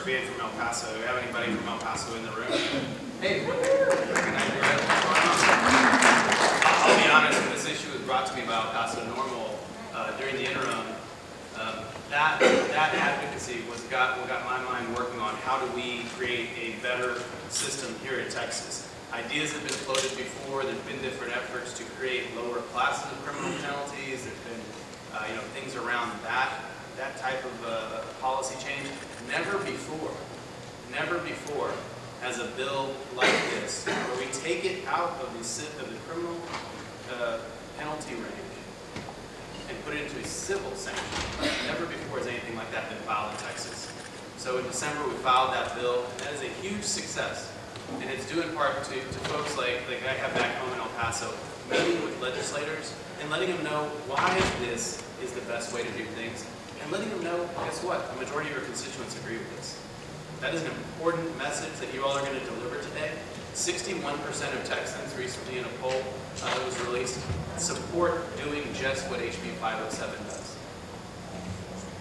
being from El Paso. Do we have anybody from El Paso in the room? Hey, I'll be honest, when this issue was brought to me by El Paso NORML during the interim, that advocacy what got my mind working on how do we create a better system here in Texas. Ideas have been floated before. There's been different efforts to create lower classes of criminal penalties. There's been things around that type of policy change. Never before has a bill like this, where we take it out of the criminal penalty range and put it into a civil sanction. Never before has anything like that been filed in Texas. So in December we filed that bill, and that is a huge success. And it's due in part to folks like I have back home in El Paso, meeting with legislators and letting them know why this is the best way to do things, and letting them know, guess what, the majority of your constituents agree with this. That is an important message that you all are going to deliver today. 61% of Texans recently in a poll that was released support doing just what HB 507 does.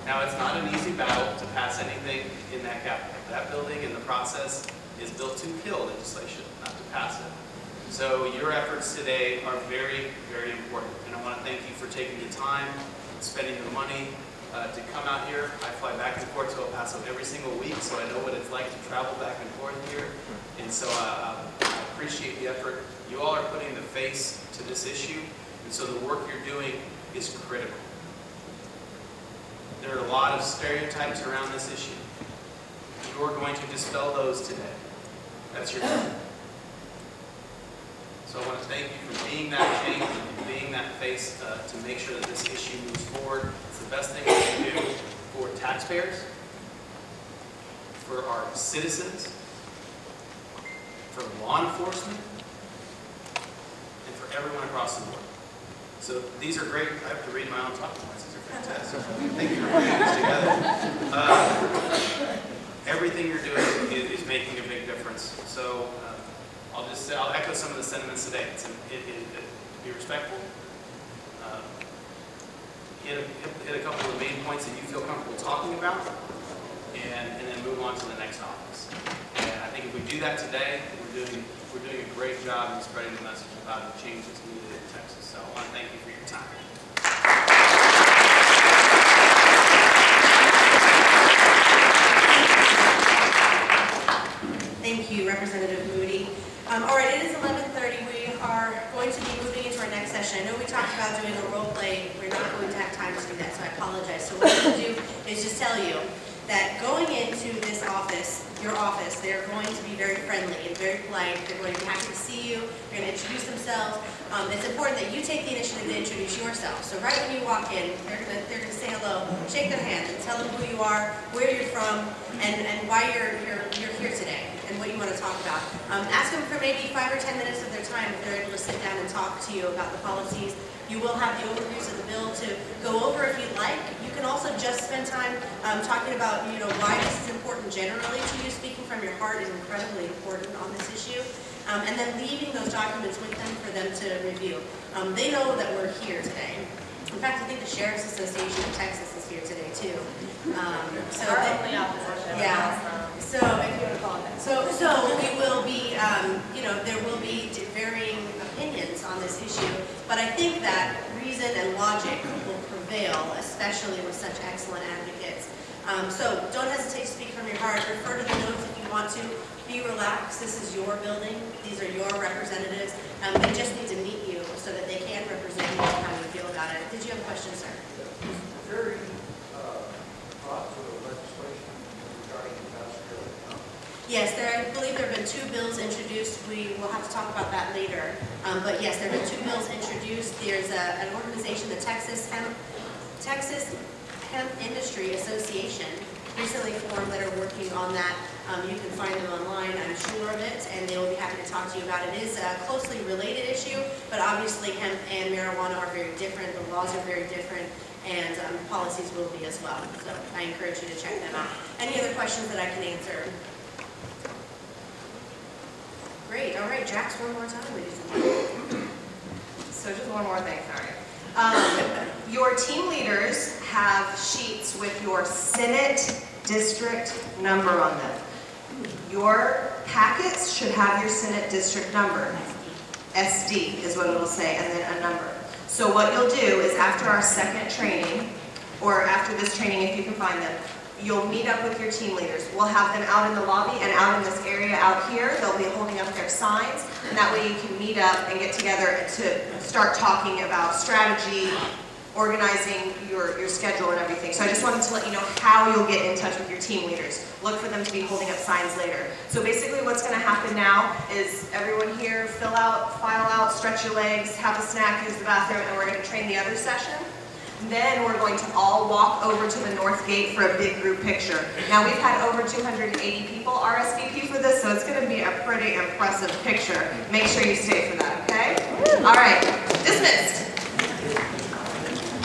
Now, it's not an easy battle to pass anything in that Capitol. That building and the process is built to kill legislation, not to pass it. So your efforts today are very, very important. And I want to thank you for taking the time, spending the money to come out here. I fly back and forth to El Paso every single week, so I know what it's like to travel back and forth here. And so I appreciate the effort. You all are putting the face to this issue, and so the work you're doing is critical. There are a lot of stereotypes around this issue. You're going to dispel those today. That's your job. So I want to thank you for being that change and being that face to make sure that this issue moves forward. It's the best thing we can do for taxpayers, for our citizens, for law enforcement, and for everyone across the board. So these are great. I have to read my own talking points. These are fantastic. Thank you for putting this together. Everything you're doing is making a big difference. So I'll echo some of the sentiments today. Be respectful. Hit a couple of the main points that you feel comfortable talking about, and then move on to the next office. And I think if we do that today, we're doing a great job in spreading the message about the change that's needed in Texas. So I want to thank you for your time. Thank you, Representative Moody. All right, it is 11:30. We are going to be moving into our next session. I know we talked about doing a role play. We're not going to have time to do that, so I apologize. So what I'm going to do is just tell you that going into this office, your office, they're going to be very friendly and very polite. They're going to be happy to see you. They're going to introduce themselves. It's important that you take the initiative to introduce yourself. So right when you walk in, they're going to say hello, shake their hand, and tell them who you are, where you're from, and why you're here today, and what you want to talk about. Ask them for maybe 5 or 10 minutes of their time if they're able to sit down and talk to you about the policies. You will have the overviews of the bill to go over if you'd like. You can also just spend time talking about why this is important generally to you. Speaking from your heart is incredibly important on this issue. And then leaving those documents with them for them to review. They know that we're here today. In fact, I think the Sheriff's Association of Texas is here today too. So we will be, there will be varying opinions on this issue, but I think that reason and logic will prevail, especially with such excellent advocates. So don't hesitate to speak from your heart. Refer to the notes if you want to. Be relaxed. This is your building. These are your representatives. They just need to meet you so that they can represent you and how you feel about it. Did you have a question, sir? Is there any thought to the legislation regarding industrial? Yes, I believe there have been 2 bills introduced. We will have to talk about that later. But yes, there have been 2 bills introduced. There's an organization, the Texas Hemp Industry Association, recently formed, that are working on that. You can find them online, I'm sure of it, and they will be happy to talk to you about it. It is a closely related issue, but obviously hemp and marijuana are very different. The laws are very different, and policies will be as well. So I encourage you to check them out. Any other questions that I can answer? Great. All right, Jax, one more time, ladies and gentlemen. So just one more thing, sorry. Your team leaders have sheets with your Senate district number on them. Your packets should have your Senate district number. SD is what it'll say, and then a number. So what you'll do is after our second training, or after this training if you can find them, you'll meet up with your team leaders. We'll have them out in the lobby and out in this area out here. They'll be holding up their signs, and that way you can meet up and get together to start talking about strategy, organizing your schedule and everything. So I just wanted to let you know how you'll get in touch with your team leaders. Look for them to be holding up signs later. So basically what's going to happen now is everyone here fill out, file out, stretch your legs, have a snack, use the bathroom, and we're going to train the other session. Then we're going to all walk over to the north gate for a big group picture. Now we've had over 280 people RSVP for this, so it's going to be a pretty impressive picture. Make sure you stay for that, okay? All right, dismissed.